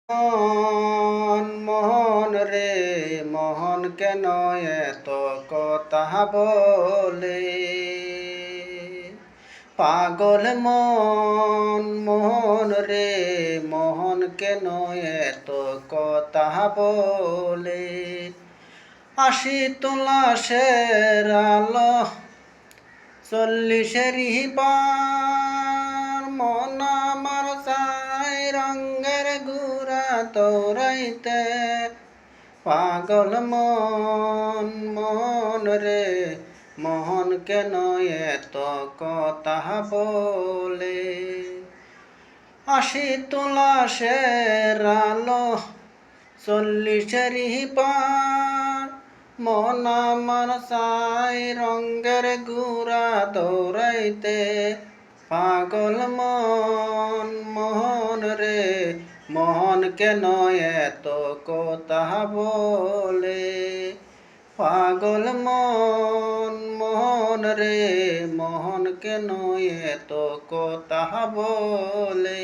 মন মোহন রে মোহন কেন এত কথা বলে পাগল মন মোহন রে মোহন কেন এত কথা বলে আশি তোলা শের আলো চল্লিশেরই পার মন আমার চাই রঙের গুড়া তোরাইতে পাগল মন মন রে মোহন কেন এত কথা বলে আশি তোলা শের আলো চল্লিশেরই পার মন আমার চাই রঙের গুড়া দৌড়াইতে পাগল মন মোহন রে মোহন কেন এত কথা বলে পাগল মন মোহন রে মোহন কেন এত কথা বলে।